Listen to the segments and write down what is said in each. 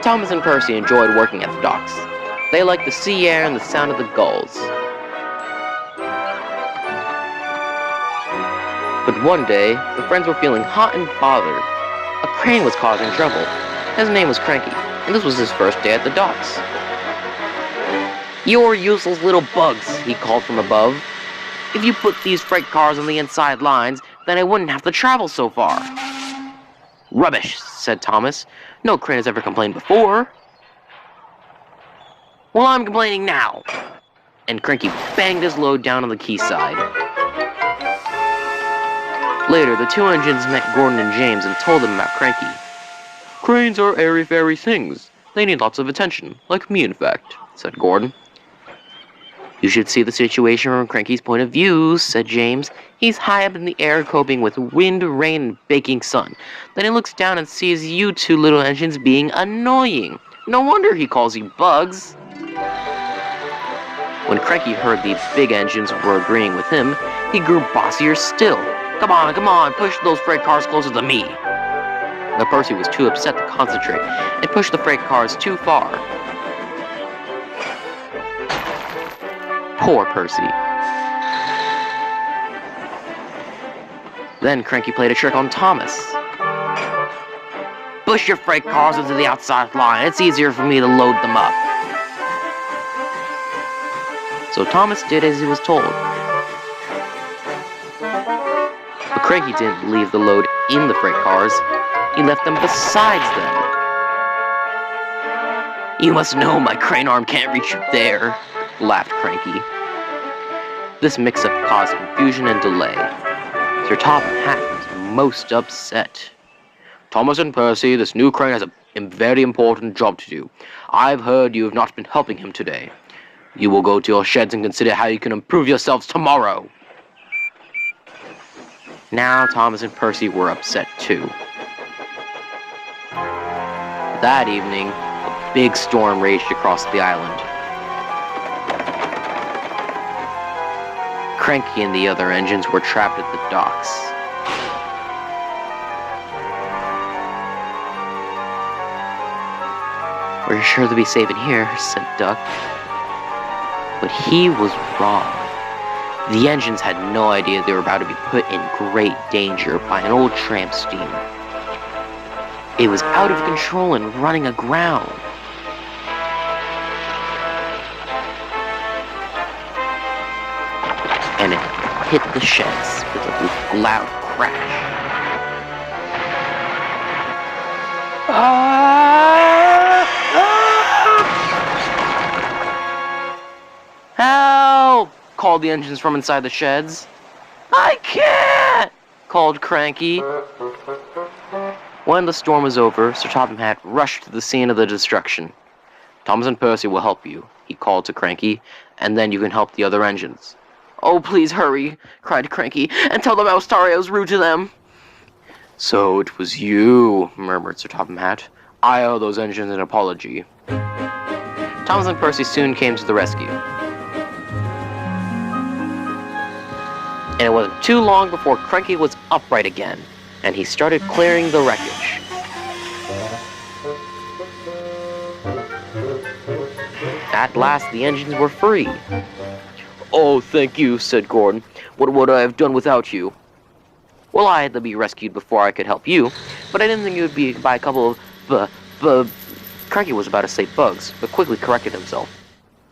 Thomas and Percy enjoyed working at the docks. They liked the sea air and the sound of the gulls. But one day, the friends were feeling hot and bothered. A crane was causing trouble. His name was Cranky, and this was his first day at the docks. "You're useless little bugs," he called from above. "If you put these freight cars on the inside lines, then I wouldn't have to travel so far." "Rubbish," said Thomas. "No crane has ever complained before." "Well, I'm complaining now." And Cranky banged his load down on the quayside. Later, the two engines met Gordon and James and told them about Cranky. "Cranes are airy-fairy things. They need lots of attention, like me in fact," said Gordon. "You should see the situation from Cranky's point of view," said James. "He's high up in the air coping with wind, rain, and baking sun. Then he looks down and sees you two little engines being annoying. No wonder he calls you bugs." When Cranky heard the big engines were agreeing with him, he grew bossier still. Come on, push those freight cars closer to me." But Percy was too upset to concentrate and pushed the freight cars too far. Poor Percy. Then Cranky played a trick on Thomas. "Push your freight cars into the outside line. It's easier for me to load them up." So Thomas did as he was told. But Cranky didn't leave the load in the freight cars. He left them besides them. "You must know my crane arm can't reach you there," laughed Cranky. This mix-up caused confusion and delay. Sir Topham Hatt was most upset. "Thomas and Percy, this new crane has a very important job to do. I've heard you have not been helping him today. You will go to your sheds and consider how you can improve yourselves tomorrow." Now Thomas and Percy were upset too. That evening, a big storm raged across the island. Cranky and the other engines were trapped at the docks. "We're sure to be safe in here," said Duck. But he was wrong. The engines had no idea they were about to be put in great danger by an old tramp steamer. It was out of control and running aground. And it hit the sheds with a loud crash. "Help!" called the engines from inside the sheds. "I can't!" called Cranky. When the storm was over, Sir Topham Hatt rushed to the scene of the destruction. "Thomas and Percy will help you," he called to Cranky, "and then you can help the other engines." "Oh, please hurry," cried Cranky, "and tell them how sorry I was rude to them." "So it was you," murmured Sir Topham Hatt. "I owe those engines an apology." Thomas and Percy soon came to the rescue. And it wasn't too long before Cranky was upright again, and he started clearing the wreckage. At last, the engines were free. "Oh, thank you," said Gordon. "What would I have done without you?" "Well, I had to be rescued before I could help you, but I didn't think it would be by a couple of Cranky was about to say bugs, but quickly corrected himself.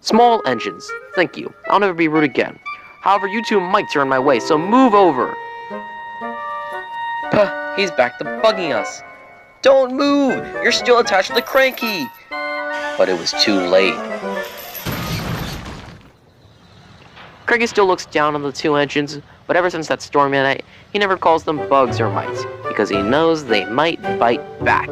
"Small engines. Thank you. I'll never be rude again. However, you two might turn my way, so move over." "Puh, he's back to bugging us." "Don't move! You're still attached to the Cranky!" But it was too late. Cranky still looks down on the two engines, but ever since that stormy night, he never calls them bugs or mites, because he knows they might bite back.